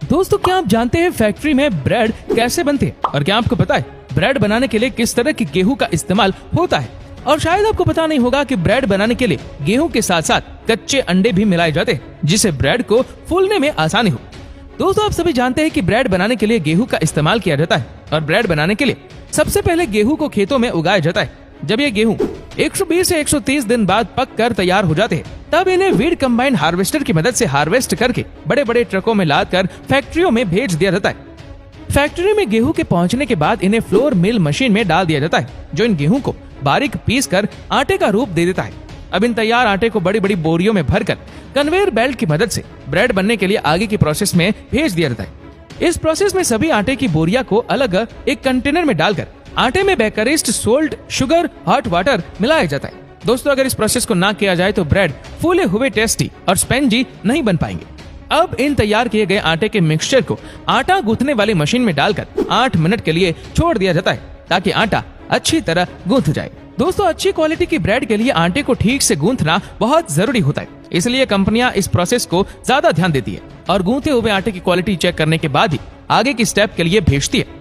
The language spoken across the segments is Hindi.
दोस्तों क्या आप जानते हैं फैक्ट्री में ब्रेड कैसे बनते हैं? और क्या आपको पता है ब्रेड बनाने के लिए किस तरह की गेहूं का इस्तेमाल होता है? और शायद आपको पता नहीं होगा कि ब्रेड बनाने के लिए गेहूं के साथ साथ कच्चे अंडे भी मिलाए जाते हैं, जिससे ब्रेड को फूलने में आसानी हो। दोस्तों आप सभी जानते हैं कि ब्रेड बनाने के लिए गेहूं का इस्तेमाल किया जाता है और ब्रेड बनाने के लिए सबसे पहले गेहूं को खेतों में उगाया जाता है। जब ये गेहूं 120 से 130 दिन बाद पक कर तैयार हो जाते हैं, तब इन्हें वीड कंबाइन हार्वेस्टर की मदद से हार्वेस्ट करके बड़े बड़े ट्रकों में लादकर फैक्ट्रियों में भेज दिया जाता है। फैक्ट्री में गेहूं के पहुंचने के बाद इन्हें फ्लोर मिल मशीन में डाल दिया जाता है, जो इन गेहूं को बारीक पीस कर आटे का रूप दे देता है। अब इन तैयार आटे को बड़ी बड़ी बोरियों में भरकर कन्वेयर बेल्ट की मदद से ब्रेड बनने के लिए आगे की प्रोसेस में भेज दिया जाता है। इस प्रोसेस में सभी आटे की बोरिया को अलग एक कंटेनर में डालकर आटे में बेकरिस्ट, सोल्ट, शुगर, हॉट वाटर मिलाया जाता है। दोस्तों अगर इस प्रोसेस को ना किया जाए तो ब्रेड फूले हुए, टेस्टी और स्पंजी नहीं बन पाएंगे। अब इन तैयार किए गए आटे के मिक्सचर को आटा गूंथने वाली मशीन में डालकर 8 मिनट के लिए छोड़ दिया जाता है, ताकि आटा अच्छी तरह गूंथ जाए। दोस्तों अच्छी क्वालिटी की ब्रेड के लिए आटे को ठीक से गूंथना बहुत जरूरी होता है, इसलिए कंपनियां इस प्रोसेस को ज्यादा ध्यान देती है और गूंथे हुए आटे की क्वालिटी चेक करने के बाद ही आगे की स्टेप के लिए भेजती है।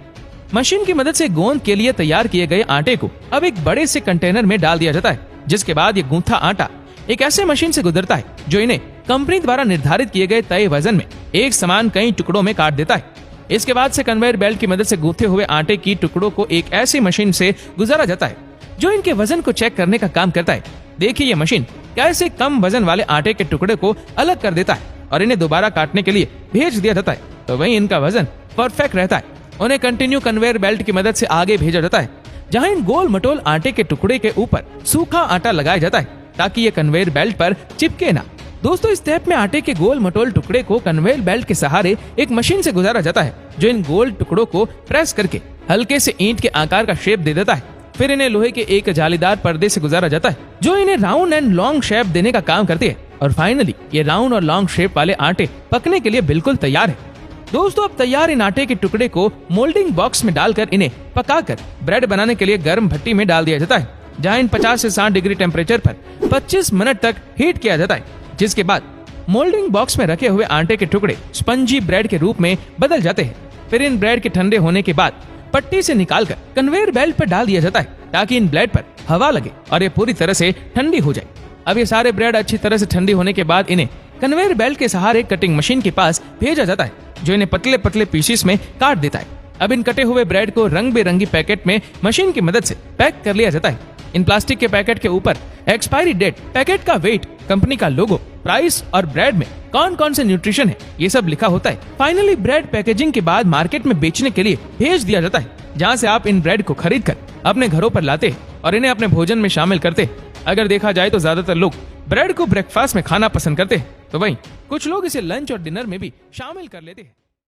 मशीन की मदद से गोंद के लिए तैयार किए गए आटे को अब एक बड़े से कंटेनर में डाल दिया जाता है, जिसके बाद ये गूंथा आटा एक ऐसे मशीन से गुजरता है जो इन्हें कंपनी द्वारा निर्धारित किए गए तय वजन में एक समान कई टुकड़ों में काट देता है। इसके बाद से कन्वेयर बेल्ट की मदद से गूंथे हुए आटे की टुकड़ों को एक ऐसी मशीन से गुजारा जाता है जो इनके वजन को चेक करने का काम करता है। देखिए ये मशीन कैसे कम वजन वाले आटे के टुकड़े को अलग कर देता है और इन्हें दोबारा काटने के लिए भेज दिया जाता है, तो वहीं इनका वजन परफेक्ट रहता है। उन्हें कंटिन्यू कन्वेयर बेल्ट की मदद से आगे भेजा जाता है, जहां इन गोल मटोल आटे के टुकड़े के ऊपर सूखा आटा लगाया जाता है, ताकि ये कन्वेयर बेल्ट पर चिपके ना। दोस्तों इस स्टेप में आटे के गोल मटोल टुकड़े को कन्वेयर बेल्ट के सहारे एक मशीन से गुजारा जाता है, जो इन गोल टुकड़ों को प्रेस करके हल्के से ईंट के आकार का शेप दे देता है। फिर इन्हें लोहे के एक जालीदार पर्दे से गुजारा जाता है, जो इन्हें राउंड एंड लॉन्ग शेप देने का काम करती है। और फाइनली ये राउंड और लॉन्ग शेप वाले आटे पकने के लिए बिल्कुल तैयार है। दोस्तों अब तैयार इन आटे के टुकड़े को मोल्डिंग बॉक्स में डालकर इन्हें पकाकर ब्रेड बनाने के लिए गर्म भट्टी में डाल दिया जाता है, जहां इन 50 से 60 डिग्री टेम्परेचर पर 25 मिनट तक हीट किया जाता है, जिसके बाद मोल्डिंग बॉक्स में रखे हुए आटे के टुकड़े स्पंजी ब्रेड के रूप में बदल जाते हैं। फिर इन ब्रेड के ठंडे होने के बाद पट्टी से निकालकर कन्वेयर बेल्ट पर डाल दिया जाता है, ताकि इन ब्रेड पर हवा लगे और ये पूरी तरह से ठंडी हो जाए। अब ये सारे ब्रेड अच्छी तरह से ठंडी होने के बाद इन्हें कन्वेयर बेल्ट के सहारे कटिंग मशीन के पास भेजा जाता है, जो इन्हें पतले पतले पीसेस में काट देता है। अब इन कटे हुए ब्रेड को रंग बिरंगी पैकेट में मशीन की मदद से पैक कर लिया जाता है। इन प्लास्टिक के पैकेट के ऊपर एक्सपायरी डेट, पैकेट का वेट, कंपनी का लोगो, प्राइस और ब्रेड में कौन कौन से न्यूट्रिशन है, ये सब लिखा होता है। फाइनली ब्रेड पैकेजिंग के बाद मार्केट में बेचने के लिए भेज दिया जाता है, जहाँ से आप इन ब्रेड को खरीद कर अपने घरों पर लाते और इन्हें अपने भोजन में शामिल करते। अगर देखा जाए तो ज्यादातर लोग ब्रेड को ब्रेकफास्ट में खाना पसंद करते हैं, तो वहीं कुछ लोग इसे लंच और डिनर में भी शामिल कर लेते हैं।